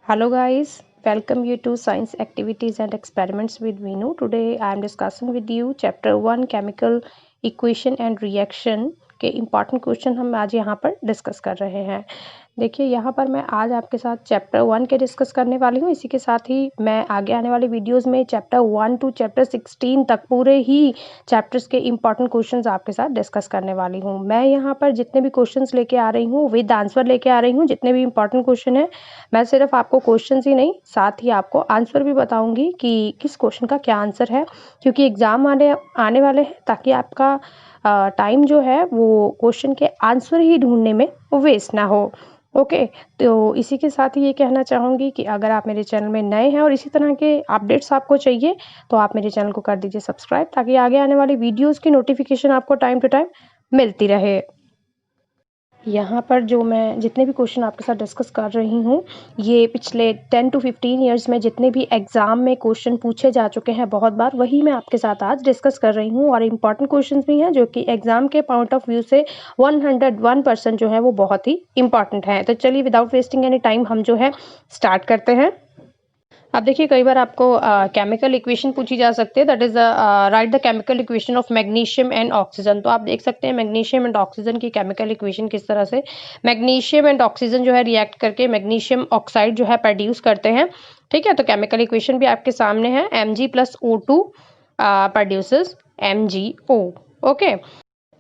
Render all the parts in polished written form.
Hello guys, welcome you to Science Activities and Experiments with Vinu. Today I am discussing with you chapter 1 Chemical Equation and Reaction के important question हम आज यहाँ पर discuss कर रहे हैं। देखिए यहाँ पर मैं आज आपके साथ चैप्टर 1 के डिस्कस करने वाली हूँ। इसी के साथ ही मैं आगे आने वाली वीडियोस में चैप्टर 1 टू चैप्टर 16 तक पूरे ही चैप्टर्स के इम्पॉर्टेंट क्वेश्चंस आपके साथ डिस्कस करने वाली हूँ। मैं यहाँ पर जितने भी क्वेश्चंस लेके आ रही हूँ विद आंसर लेके आ रही हूँ। जितने भी इम्पॉर्टेंट क्वेश्चन है मैं सिर्फ आपको क्वेश्चंस ही नहीं साथ ही आपको आंसर भी बताऊंगी कि किस क्वेश्चन का क्या आंसर है, क्योंकि एग्जाम आने वाले हैं ताकि आपका टाइम जो है वो क्वेश्चन के आंसर ही ढूंढने में वेस्ट ना हो। ओके, तो इसी के साथ ही ये कहना चाहूँगी कि अगर आप मेरे चैनल में नए हैं और इसी तरह के अपडेट्स आपको चाहिए तो आप मेरे चैनल को कर दीजिए सब्सक्राइब, ताकि आगे आने वाली वीडियोस की नोटिफिकेशन आपको टाइम टू टाइम मिलती रहे। यहाँ पर जो मैं जितने भी क्वेश्चन आपके साथ डिस्कस कर रही हूँ, ये पिछले 10 टू 15 ईयर्स में जितने भी एग्ज़ाम में क्वेश्चन पूछे जा चुके हैं बहुत बार, वही मैं आपके साथ आज डिस्कस कर रही हूँ। और इम्पॉर्टेंट क्वेश्चंस भी हैं जो कि एग्ज़ाम के पॉइंट ऑफ व्यू से 101% जो है वो बहुत ही इम्पॉर्टेंट है। तो चलिए विदाउट वेस्टिंग एनी टाइम हम जो है स्टार्ट करते हैं। अब देखिए कई बार आपको केमिकल इक्वेशन पूछी जा सकती है, that is right the chemical equation of magnesium and oxygen. तो आप देख सकते हैं मैग्नीशियम एंड ऑक्सीजन की केमिकल इक्वेशन किस तरह से मैग्नीशियम एंड ऑक्सीजन जो है रिएक्ट करके मैग्नीशियम ऑक्साइड जो है प्रोड्यूस करते हैं। ठीक है, तो केमिकल इक्वेशन भी आपके सामने है। Mg+O2 produces MgO। ओके,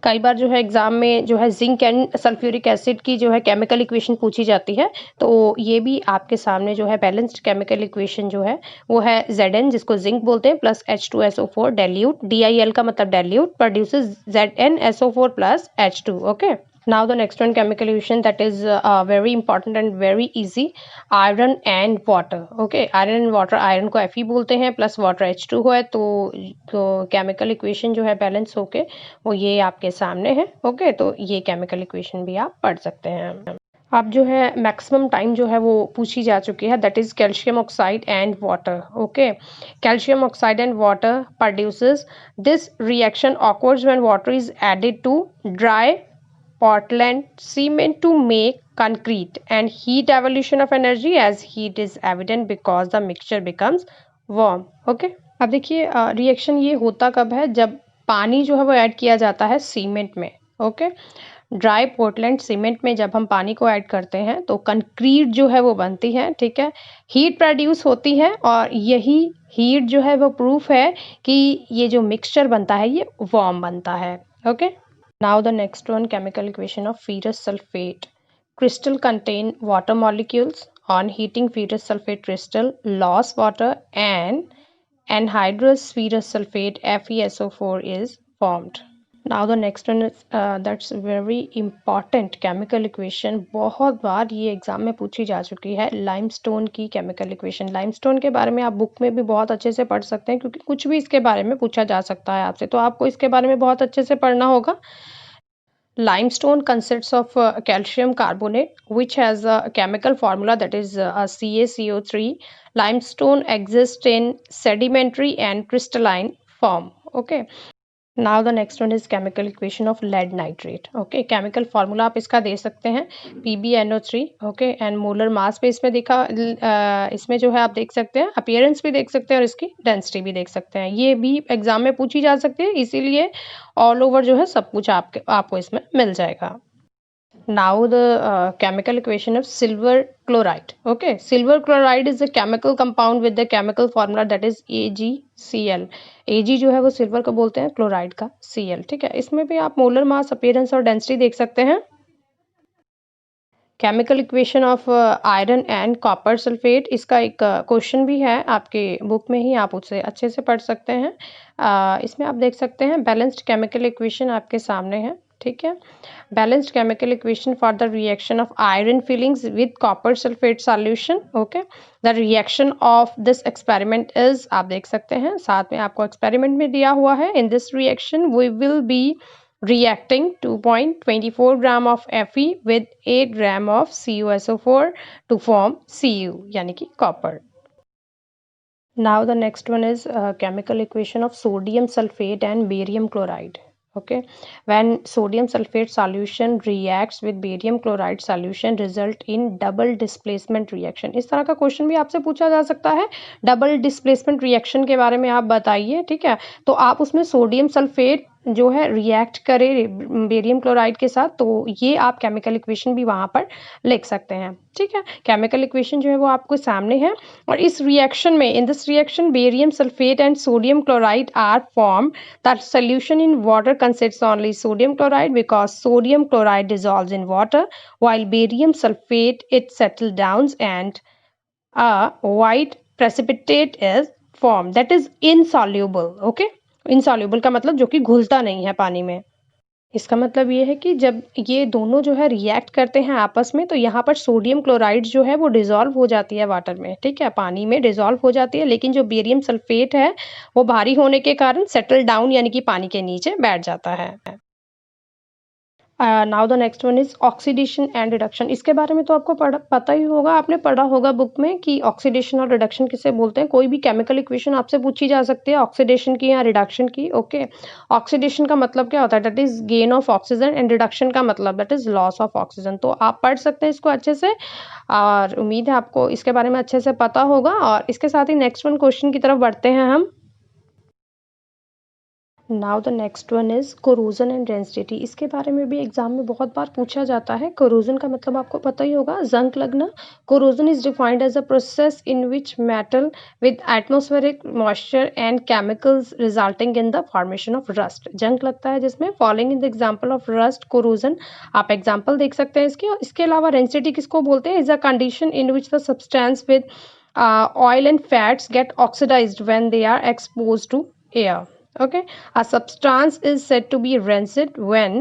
कई बार जो है एग्जाम में जो है जिंक एंड सल्फ्यूरिक एसिड की जो है केमिकल इक्वेशन पूछी जाती है, तो ये भी आपके सामने जो है बैलेंस्ड केमिकल इक्वेशन जो है वो है Zn, जिसको जिंक बोलते हैं, प्लस H2SO4 डाइल्यूट, DIL का मतलब dilute, produces ZnSO4 plus H2। Okay, now the next one chemical equation that is very important and very easy, iron and water। okay, iron and water, iron को Fe बोलते हैं, plus water H2 है, तो chemical equation जो है balance होके वो ये आपके सामने है। ओके, तो ये केमिकल इक्वेशन भी आप पढ़ सकते हैं। अब जो है मैक्सिमम टाइम जो है वो पूछी जा चुकी है, that is calcium oxide and water. Okay, calcium oxide and water produces this reaction occurs when water is added to dry Portland cement to make concrete, and heat evolution of energy as heat is evident because the mixture becomes warm। okay, अब देखिए reaction ये होता कब है, जब पानी जो है वो ऐड किया जाता है सीमेंट में। ओके, ड्राई पोर्टलैंड सीमेंट में जब हम पानी को ऐड करते हैं तो कंक्रीट जो है वो बनती है। ठीक है, हीट प्रोड्यूस होती है और यही हीट जो है वो प्रूफ है कि ये जो मिक्सचर बनता है ये वार्म बनता है। Okay, now the next one chemical equation of ferrous sulfate crystal contain water molecules, on heating ferrous sulfate crystal loss water and anhydrous ferrous sulfate FeSO4 is formed। now the next one is that's very important chemical equation, बहुत बार ये exam में पूछी जा चुकी है, limestone की chemical equation. Limestone के बारे में आप बुक में भी बहुत अच्छे से पढ़ सकते हैं, क्योंकि कुछ भी इसके बारे में पूछा जा सकता है आपसे, तो आपको इसके बारे में बहुत अच्छे से पढ़ना होगा। Limestone consists of calcium carbonate, which has a chemical formula that is CaCO3. Limestone exists in sedimentary and crystalline form। Okay, now the next one is chemical equation of lead nitrate। okay, chemical formula आप इसका दे सकते हैं PbNO3। okay, and molar mass पे इसमें देखा इसमें जो है आप देख सकते हैं, अपीयरेंस भी देख सकते हैं और इसकी डेंसिटी भी देख सकते हैं। ये भी एग्जाम में पूछी जा सकती है, इसीलिए ऑल ओवर जो है सब कुछ आपको इसमें मिल जाएगा। Now the chemical equation of silver chloride। okay, silver chloride is a chemical compound with the chemical formula that is AgCl। Ag जो है वो सिल्वर को बोलते हैं, क्लोराइड का Cl। ठीक है, इसमें भी आप मोलर मास, अपीयरेंस और डेंसिटी देख सकते हैं। Chemical equation of iron and copper sulphate, इसका एक क्वेश्चन भी है आपके बुक में ही, आप उससे अच्छे से पढ़ सकते हैं। इसमें आप देख सकते हैं बैलेंस्ड केमिकल इक्वेशन आपके सामने है। ठीक है, balanced chemical equation for the reaction of iron filings with copper sulphate solution. Okay, the reaction of this experiment is, आप देख सकते हैं साथ में आपको एक्सपेरिमेंट में दिया हुआ है। In this reaction we will be reacting 2.24 gram of Fe with 8 gram of CuSO4 to form Cu यानी कि copper। Now the next one is chemical equation of sodium sulfate and barium chloride। Okay. When sodium sulphate solution reacts with barium chloride solution result in double displacement reaction. इस तरह का question भी आपसे पूछा जा सकता है। डबल डिस्प्लेसमेंट रिएक्शन के बारे में आप बताइए, ठीक है। तो आप उसमें सोडियम सल्फेट जो है रिएक्ट करे बेरियम क्लोराइड के साथ, तो ये आप केमिकल इक्वेशन भी वहां पर लिख सकते हैं, ठीक है। केमिकल इक्वेशन जो है वो आपको सामने है। और इस रिएक्शन में, in this reaction barium sulphate and sodium chloride are form. The solution in water consists only sodium chloride because sodium chloride dissolves in water, while barium sulfate it settles down and a white precipitate is formed that is insoluble. Okay, insoluble का मतलब जो कि घुलता नहीं है पानी में। इसका मतलब ये है कि जब ये दोनों जो है रिएक्ट करते हैं आपस में, तो यहाँ पर सोडियम क्लोराइड जो है वो डिसॉल्व हो जाती है वाटर में, ठीक है, पानी में डिसॉल्व हो जाती है, लेकिन जो बेरियम सल्फेट है वो भारी होने के कारण सेटल डाउन यानी कि पानी के नीचे बैठ जाता है। Now the next one is oxidation and reduction. इसके बारे में तो आपको पता ही होगा, आपने पढ़ा होगा बुक में कि ऑक्सीडेशन और रिडक्शन किसे बोलते हैं। कोई भी केमिकल इक्वेशन आपसे पूछी जा सकती है ऑक्सीडेशन की या रिडक्शन की। ओके, ऑक्सीडेशन का मतलब क्या होता है, that is gain of oxygen, and reduction का मतलब that is loss of oxygen. तो आप पढ़ सकते हैं इसको अच्छे से, और उम्मीद है आपको इसके बारे में अच्छे से पता होगा। और इसके साथ ही नेक्स्ट वन क्वेश्चन की तरफ बढ़ते हैं हम। Now the next one is corrosion and density. इसके बारे में भी एग्जाम में बहुत बार पूछा जाता है। कोरोजन का मतलब आपको पता ही होगा, जंग लगना। Corrosion is defined as a process in which metal with atmospheric moisture and chemicals resulting in the formation of rust. जंग लगता है जिसमें, following in the example of rust corrosion. आप एग्जाम्पल देख सकते हैं इसके। इसके अलावा डेंसिटी किसको बोलते हैं, is a condition in which the substance with oil and fats get oxidized when they are exposed to air. Okay, a substance is said to be rancid when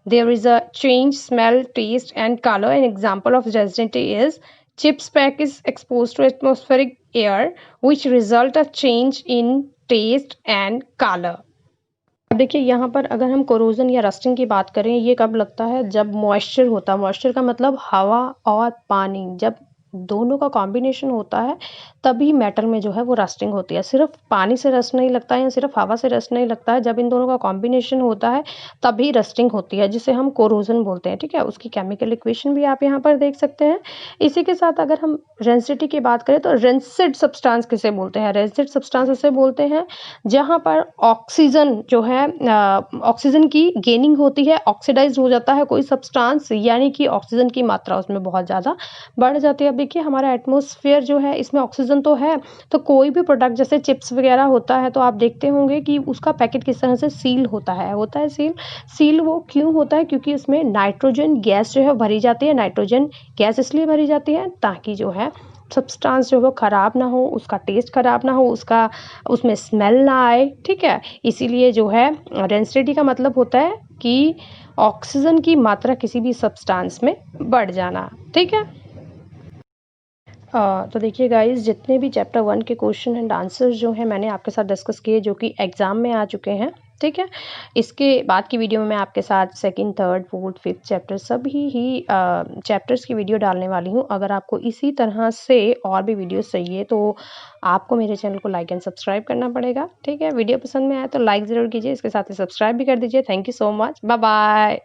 there is a change smell, taste and color. An example of rancidity is chips pack is exposed to atmospheric air which result a change in taste and color. अब देखिए यहाँ पर अगर हम corrosion या rusting की बात करें, ये कब लगता है, जब मॉइस्चर होता है। मॉइस्चर का मतलब हवा और पानी, जब दोनों का कॉम्बिनेशन होता है तभी मेटल में जो है वो रस्टिंग होती है। सिर्फ पानी से रस्ट नहीं लगता है या सिर्फ हवा से रस्ट नहीं लगता है, जब इन दोनों का कॉम्बिनेशन होता है तभी रस्टिंग होती है, जिसे हम कोरोजन बोलते हैं, ठीक है। उसकी केमिकल इक्वेशन भी आप यहाँ पर देख सकते हैं। इसी के साथ अगर हम रेंसिटी की बात करें तो रेंसिड सब्सटेंस किसे बोलते हैं, रेंसिड सब्सटेंस उसे बोलते हैं जहाँ पर ऑक्सीजन जो है, ऑक्सीजन की गेनिंग होती है, ऑक्सीडाइज हो जाता है कोई सब्सटेंस, यानी कि ऑक्सीजन की मात्रा उसमें बहुत ज़्यादा बढ़ जाती है। अब देखिए हमारा एटमॉस्फेयर जो है इसमें ऑक्सीजन तो है, तो कोई भी प्रोडक्ट जैसे चिप्स वगैरह होता है तो आप देखते होंगे कि उसका पैकेट किस तरह से सील होता है सील। सील वो क्यों होता है, क्योंकि उसमें नाइट्रोजन गैस जो है भरी जाती है। नाइट्रोजन गैस इसलिए भरी जाती है ताकि जो है सब्सटेंस जो है वो ख़राब ना हो, उसका टेस्ट ख़राब ना हो, उसमें स्मेल ना आए, ठीक है। इसीलिए जो है डेंसिटी का मतलब होता है कि ऑक्सीजन की मात्रा किसी भी सब्सटेंस में बढ़ जाना, ठीक है। तो देखिए गाइस, जितने भी चैप्टर 1 के क्वेश्चन एंड आंसर्स जो हैं मैंने आपके साथ डिस्कस किए, जो कि एग्ज़ाम में आ चुके हैं, ठीक है। इसके बाद की वीडियो में मैं आपके साथ second, third, fourth, fifth chapter सभी ही चैप्टर्स की वीडियो डालने वाली हूँ। अगर आपको इसी तरह से और भी वीडियोस चाहिए तो आपको मेरे चैनल को लाइक एंड सब्सक्राइब करना पड़ेगा, ठीक है। वीडियो पसंद में आए तो लाइक ज़रूर कीजिए, इसके साथ ही सब्सक्राइब भी कर दीजिए। Thank you so much, bye bye.